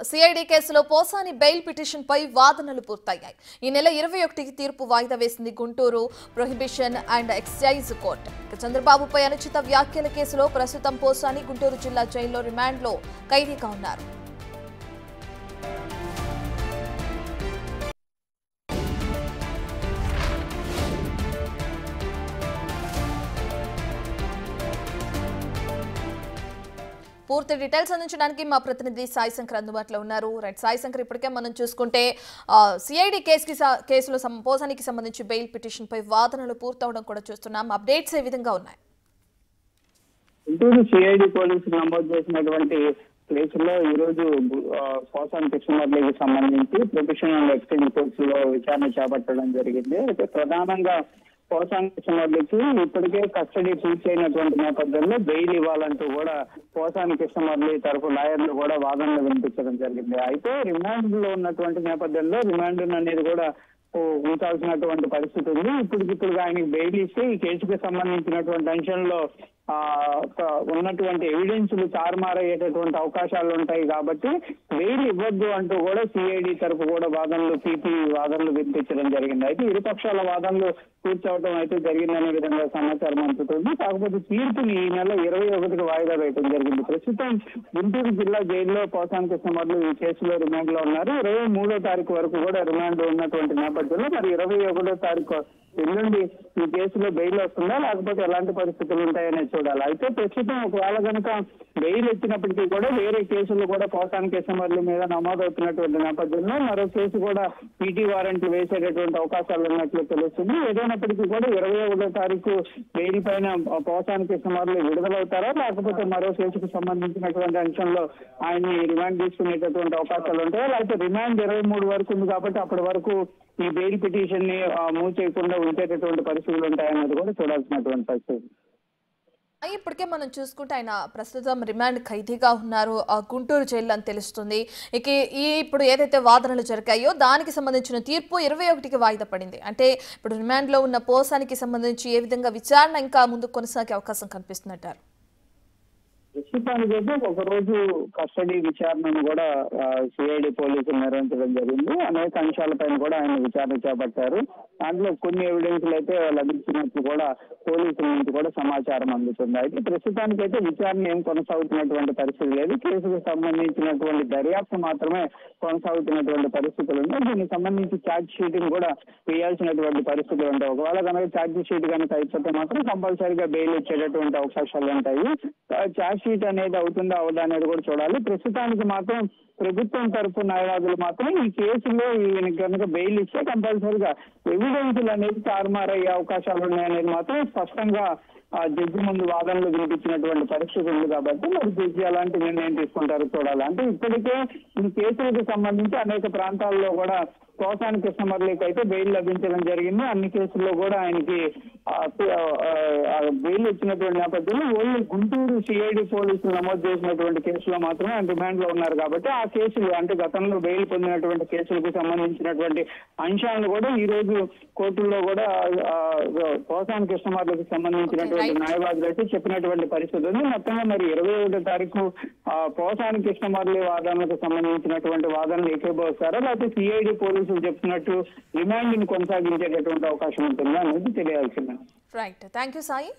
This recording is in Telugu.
సిఐడి కేసులో పోసాని బెయిల్ పిటిషన్ పై వాదనలు పూర్తయ్యాయి. ఈ నెల 21కి తీర్పు వాయిదా వేసింది Guntur prohibition and excise court. చంద్రబాబుపై అనుచిత వ్యాఖ్యల కేసులో ప్రస్తుతం పోసాని గుంటూరు జిల్లా జైల్లో రిమాండ్లో ఖైదీగా ఉన్నారు. పూర్తి డీటెయిల్స్ అందించడానికి మా ప్రతినిధి సాయి శంకర్ అందుబాటులో ఉన్నారు. రైట్ సాయి శంకర్, ఇప్పటికే మనం చూసుకుంటే సిఐడి కేసులో పోసానికి సంబంధించి బెయిల్ పిటిషన్ పై వాదనలు పూర్తవడం కూడా చూస్తున్నాం. అప్డేట్స్ ఏ విధంగా ఉన్నాయి? గుంటూరు సిఐడి పోలీసులు నమోదు చేసినటువంటి కేసులో ఈ రోజు పోసాని కృష్ణమూర్తికి సంబంధించి ప్రొహిబిషన్ అండ్ ఎక్సైజ్ కోర్టులో విచారణ చేపట్టడం జరిగింది. అయితే ప్రధానంగా పోసాని కృష్ణమూర్తికి ఇప్పటికే కస్టడీ పూర్తయినటువంటి నేపథ్యంలో బెయిల్ ఇవ్వాలంటూ కూడా పోసాని కృష్ణమూర్తి తరఫు లాయర్లు కూడా వాదనలు వినిపించడం జరిగింది. అయితే రిమాండ్ లో ఉన్నటువంటి నేపథ్యంలో రిమాండ్ అనేది కూడా ఉంచాల్సినటువంటి పరిస్థితి ఉంది. ఇప్పుడు ఆయనకి బెయిల్ ఇస్తే ఈ కేసుకు సంబంధించినటువంటి అంశంలో ఉన్నటువంటి ఎవిడెన్స్లు తారుమారయ్యేటటువంటి అవకాశాలు ఉంటాయి కాబట్టి బెయిల్ ఇవ్వద్దు అంటూ కూడా సిఐడి తరఫు కూడా వాదనలు వినిపించడం జరిగింది. అయితే ఇరుపక్షాల వాదనలు పూర్తవడం అయితే జరిగిందనే విధంగా సమాచారం అందుతుంది. కాకపోతే తీర్పుని ఈ నెల 21కి వాయిదా వేయడం జరిగింది. ప్రస్తుతం గుంటూరు జిల్లా జైల్లో పోసాని కృష్ణమూర్తి ఈ కేసులో రిమాండ్ లో ఉన్నారు. 23వ తారీఖు వరకు కూడా రిమాండ్ ఉన్నటువంటి నేపథ్యంలో మరి 21వ తారీఖు ఎల్లుండి ఈ కేసులో బెయిల్ వస్తుందా లేకపోతే ఎలాంటి పరిస్థితులు ఉంటాయనే చూడాలి. అయితే ప్రస్తుతం ఒకవేళ కనుక బెయిల్ ఇచ్చినప్పటికీ కూడా వేరే కేసులు కూడా పోసాని కృష్ణమూర్తి మీద నమోదవుతున్నటువంటి నేపథ్యంలో మరో కేసు కూడా పీటీ వారెంట్లు వేసేటటువంటి అవకాశాలు ఉన్నట్లు తెలుస్తుంది. ఏదైనప్పటికీ కూడా 21వ తారీఖు బెయిల్ పైన పోసాని కృష్ణమూర్తి విడుదలవుతారా లేకపోతే మరో కేసుకు సంబంధించినటువంటి అంశంలో ఆయన్ని రిమాండ్ తీసుకునేటటువంటి అవకాశాలు ఉంటాయా లేకపోతే రిమాండ్ 23 వరకు ఉంది కాబట్టి అప్పటి వరకు ఈ బెయిల్ పిటిషన్ ని మూవ్ చేయకుండా ఉంచేటటువంటి పరిస్థితులు ఉంటాయన్నది కూడా చూడాల్సినటువంటి పరిస్థితి. ఇప్పటికే మనం చూసుకుంటే ఆయన ప్రస్తుతం రిమాండ్ ఖైదీగా ఉన్నారు గుంటూరు జైల్లో అని తెలుస్తుంది. ఇక ఇప్పుడు ఏదైతే వాదనలు జరిగాయో దానికి సంబంధించిన తీర్పు 21కి వాయిదా పడింది. అంటే ఇప్పుడు రిమాండ్ లో ఉన్న పోసానికి సంబంధించి ఏ విధంగా విచారణ ఇంకా ముందు కొనసాగే అవకాశం కనిపిస్తుందంటారు? ప్రస్తుతానికైతే ఒకరోజు కస్టడీ విచారణను కూడా సిఐడి పోలీసులు నిర్వహించడం జరిగింది. అనేక అంశాలపైన కూడా ఆయన విచారణ చేపట్టారు. దాంట్లో కొన్ని ఎవిడెన్స్లు అయితే లభించినట్లు కూడా పోలీసుల నుంచి కూడా సమాచారం అందుతుంది. అయితే ప్రస్తుతానికైతే విచారణ ఏం కొనసాగుతున్నటువంటి పరిస్థితి లేదు. కేసుకు సంబంధించినటువంటి దర్యాప్తు మాత్రమే కొనసాగుతున్నటువంటి పరిస్థితులు ఉన్నాయి. దీనికి సంబంధించి ఛార్జ్ షీట్ ని కూడా వేయాల్సినటువంటి పరిస్థితులు ఉంటాయి. ఒకవేళ కనుక ఛార్జ్ షీట్ కనుక అయిపోతే మాత్రం కంపల్సరీగా బెయిల్ ఇచ్చేటటువంటి అవకాశాలు ఉంటాయి. ఛార్జ్ షీట్ అనేది అవుతుందా అవదా అనేది కూడా చూడాలి. ప్రస్తుతానికి మాత్రం ప్రభుత్వం తరఫు న్యాయవాదులు మాత్రం ఈ కేసులో ఈయన కనుక బెయిల్ ఇస్తే కంపల్సరీగా ఎవిడెన్స్లు అనేది తారుమారయ్యే అవకాశాలు ఉన్నాయనేది మాత్రం స్పష్టంగా జడ్జి ముందు వాదనలు వినిపించినటువంటి పరిస్థితి ఉంది కాబట్టి మరి జడ్జి అలాంటి నిర్ణయం తీసుకుంటారు చూడాలి. అంటే ఇప్పటికే ఈ కేసులకు సంబంధించి అనేక ప్రాంతాల్లో కూడా పోసాని కృష్ణమూర్తికి అయితే బెయిల్ లభించడం జరిగింది. అన్ని కేసుల్లో కూడా ఆయనకి బెయిల్ ఇచ్చినటువంటి నేపథ్యంలో ఓన్లీ గుంటూరు సిఐడి పోలీసులు నమోదు చేసినటువంటి కేసులో మాత్రమే ఆయన రిమాండ్ లో ఉన్నారు కాబట్టి ఆ కేసులు అంటే గతంలో బెయిల్ పొందినటువంటి కేసులకు సంబంధించినటువంటి అంశాలను కూడా ఈ రోజు కోర్టుల్లో కూడా పోసాని కృష్ణమూర్తికి సంబంధించినటువంటి న్యాయవాదులు అయితే చెప్పినటువంటి పరిస్థితి ఉంది. మొత్తంగా మరి 21వ తారీఖు పోసాని కృష్ణమూర్తి వాదనలకు సంబంధించినటువంటి వాదనలు ఏకీభవిస్తారా లేకపోతే సిఐడి పోలీసులు చెప్తున్నట్టు రిమాండ్ ని కొనసాగించేటటువంటి అవకాశం ఉంటుందా అనేది తెలియాల్సిందే. Right, thank you Sai.